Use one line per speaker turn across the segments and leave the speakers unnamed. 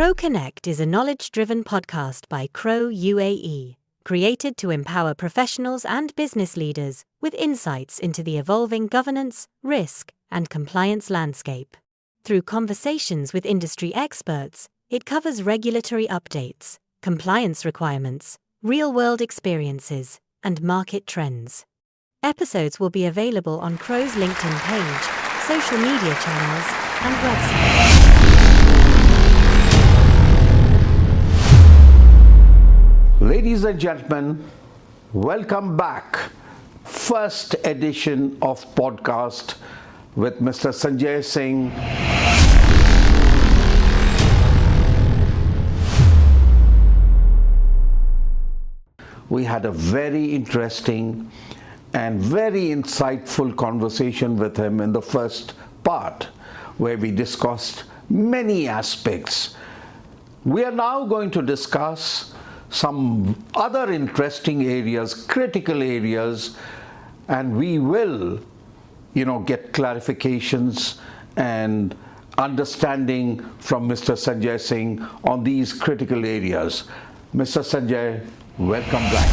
Crowe Connect is a knowledge-driven podcast by Crowe UAE, created to empower professionals and business leaders with insights into the evolving governance, risk, and compliance landscape. Through conversations with industry experts, it covers regulatory updates, compliance requirements, real-world experiences, and market trends. Episodes will be available on Crowe's LinkedIn page, social media channels, and website.
Ladies and gentlemen, welcome back. First edition of podcast with Mr. Sanjay Singh. We had a very interesting and very insightful conversation with him in the first part, where we discussed many aspects. We are now going to discuss some other interesting areas, critical areas, and we will, get clarifications and understanding from Mr. Sanjay Singh on these critical areas. Mr. Sanjay, welcome back.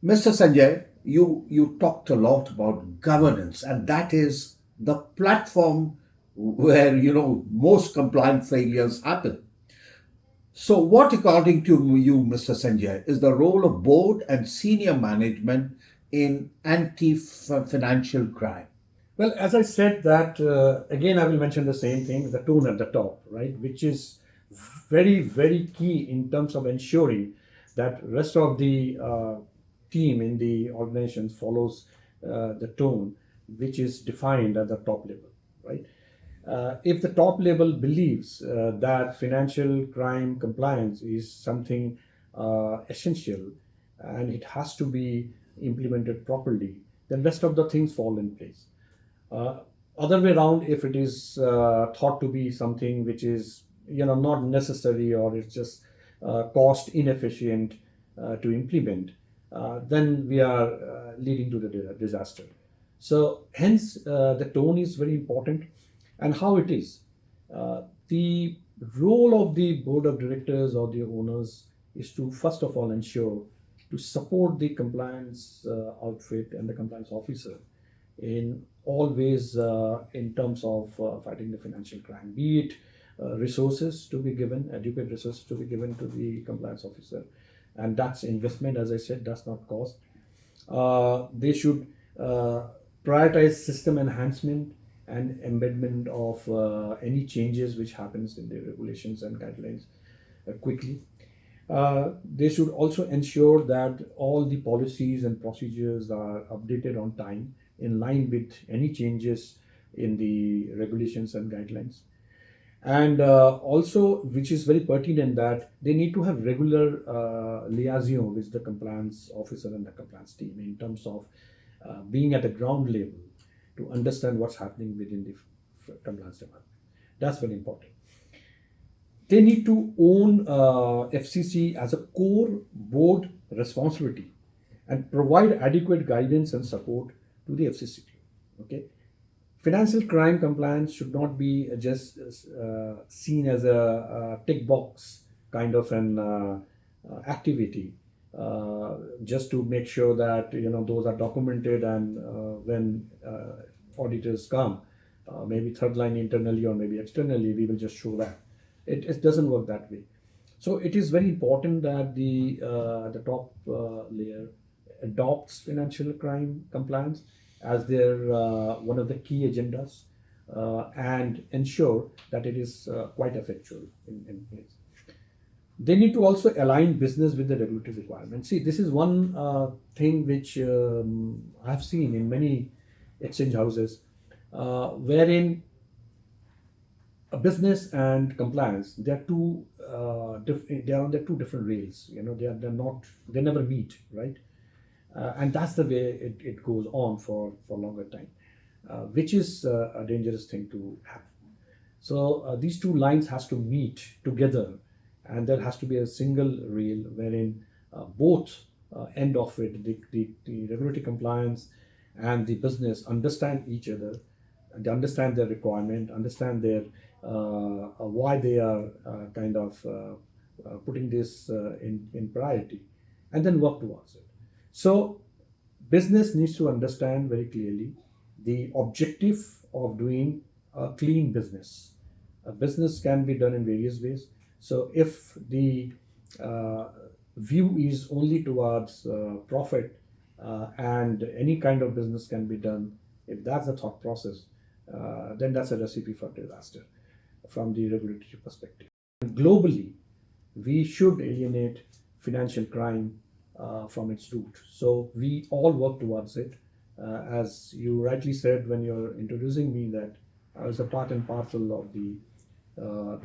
Mr. Sanjay, you talked a lot about governance, and that is the platform where most compliance failures happen. So what, according to you, Mr. Sanjay, is the role of board and senior management in anti-financial crime?
Well, as I said that, again, I will mention the same thing, the tone at the top, right, which is very, very key in terms of ensuring that rest of the team in the organization follows the tone which is defined at the top level, right? If the top level believes that financial crime compliance is something essential and it has to be implemented properly, then rest of the things fall in place. Other way around, if it is thought to be something which is not necessary, or it's just cost inefficient to implement, then we are leading to the disaster. So hence the tone is very important. And how it is. The role of the board of directors or the owners is to, first of all, ensure to support the compliance outfit and the compliance officer in all ways in terms of fighting the financial crime, be it resources to be given, adequate resources to be given to the compliance officer. And that's investment, as I said, that's not cost. They should prioritize system enhancement and embedment of any changes which happens in the regulations and guidelines quickly. They should also ensure that all the policies and procedures are updated on time in line with any changes in the regulations and guidelines. And also, which is very pertinent, that they need to have regular liaison with the compliance officer and the compliance team in terms of being at the ground level to understand what's happening within the compliance department. That's very important. They need to own FCC as a core board responsibility and provide adequate guidance and support to the FCC. Okay, financial crime compliance should not be just seen as a tick box kind of an activity. Just to make sure that those are documented, and when auditors come, maybe third line internally or maybe externally, we will just show that. It doesn't work that way. So it is very important that the top layer adopts financial crime compliance as their one of the key agendas and ensure that it is quite effectual in place. They need to also align business with the regulatory requirements. See, this is one thing which I've seen in many exchange houses, wherein a business and compliance, they are they are on their two different rails. They never meet, right? And that's the way it goes on for longer time, which is a dangerous thing to have. So these two lines has to meet together, and there has to be a single rail wherein both end of it, the regulatory compliance and the business understand each other, they understand their requirement, understand their why they are putting this in priority, and then work towards it. So business needs to understand very clearly the objective of doing a clean business. A business can be done in various ways. So if the uh, view is only towards profit, and any kind of business can be done, if that's the thought process, then that's a recipe for disaster from the regulatory perspective. Globally, we should alienate financial crime from its root. So we all work towards it. As you rightly said when you're introducing me, that I was a part and parcel of the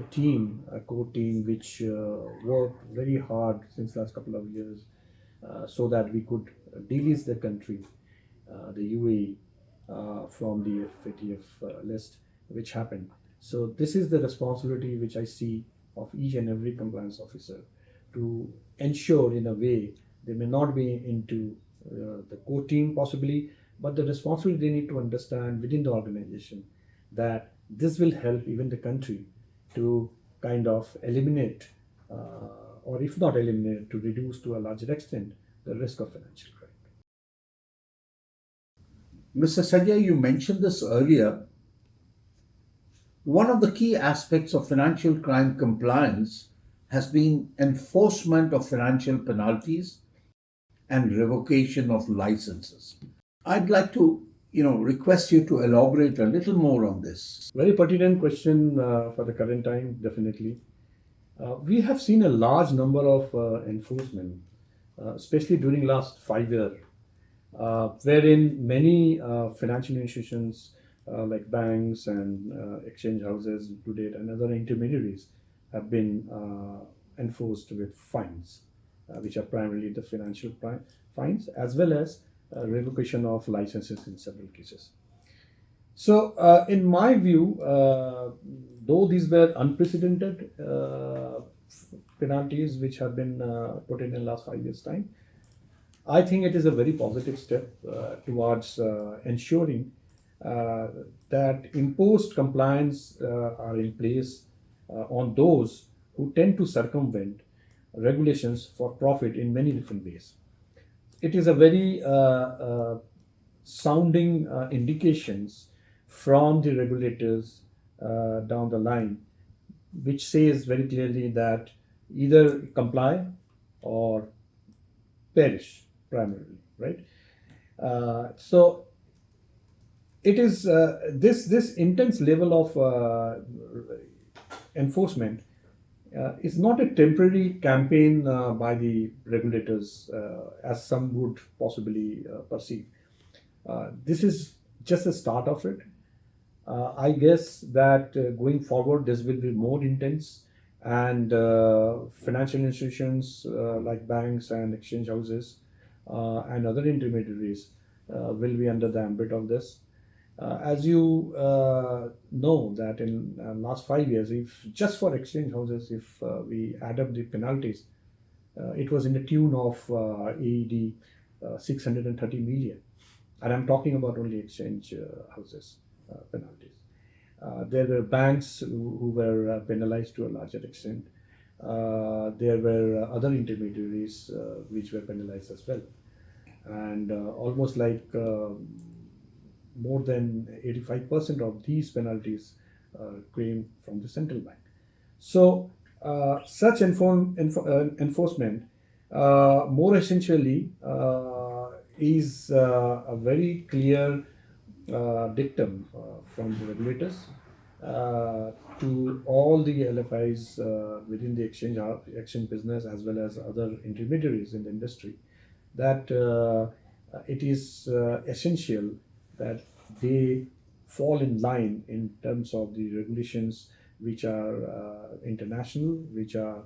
team, a core team, which worked very hard since last couple of years, so that we could delist the country, the UAE, from the FATF list, which happened. So this is the responsibility which I see of each and every compliance officer, to ensure in a way they may not be into the core team possibly, but the responsibility they need to understand within the organization, that this will help even the country to kind of eliminate, or if not eliminate, to reduce to a larger extent the risk of financial crime.
Mr. Sanjay, you mentioned this earlier. One of the key aspects of financial crime compliance has been enforcement of financial penalties and revocation of licenses. I'd like to, request you to elaborate a little more on this.
Very pertinent question for the current time, definitely. We have seen a large number of enforcement, especially during last 5 years, wherein many financial institutions like banks and exchange houses to date and other intermediaries have been enforced with fines, which are primarily the financial fines, as well as revocation of licenses in several cases. So, in my view, though these were unprecedented penalties which have been put in the last 5 years' time, I think it is a very positive step towards ensuring that imposed compliance are in place on those who tend to circumvent regulations for profit in many different ways. It is a very sounding indications from the regulators down the line, which says very clearly that either comply or perish, primarily, right? So it is this intense level of enforcement is not a temporary campaign by the regulators, as some would possibly perceive. This is just the start of it. I guess that going forward, this will be more intense, and financial institutions like banks and exchange houses and other intermediaries will be under the ambit of this. As you know, that in last 5 years, if just for exchange houses, if we add up the penalties, it was in the tune of AED 630 million, and I'm talking about only exchange houses penalties. There were banks who were penalized to a larger extent. There were other intermediaries which were penalized as well, and almost like more than 85% of these penalties came from the central bank. So such enforcement more essentially is a very clear dictum from the regulators to all the LFIs within the exchange business, as well as other intermediaries in the industry, that it is essential that they fall in line in terms of the regulations which are international, which are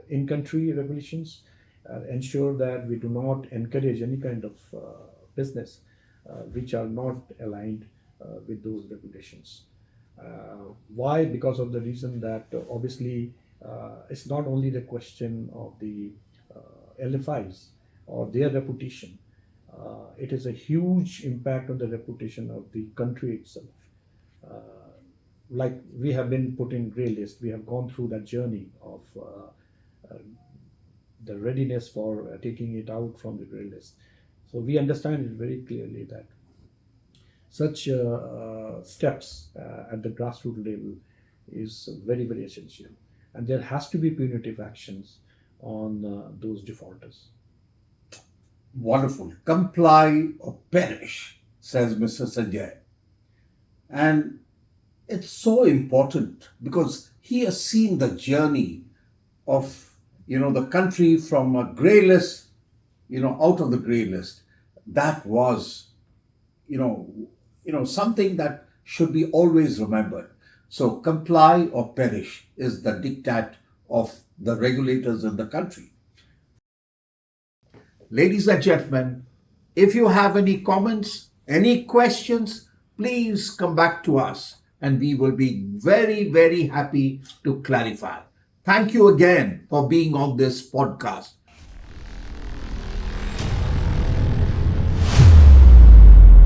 in-country regulations, ensure that we do not encourage any kind of business which are not aligned with those regulations. Why? Because of the reason that obviously it's not only the question of the LFIs or their reputation, it is a huge impact on the reputation of the country itself. Like we have been put in grey list, we have gone through that journey of the readiness for taking it out from the grey list. So we understand it very clearly that such steps at the grassroots level is very, very essential. And there has to be punitive actions on those defaulters.
Wonderful. Comply or perish, says Mr. Sanjay. And it's so important because he has seen the journey of, the country from a grey list, out of the grey list. That was, something that should be always remembered. So comply or perish is the diktat of the regulators in the country. Ladies and gentlemen, if you have any comments, any questions, please come back to us and we will be very, very happy to clarify. Thank you again for being on this podcast.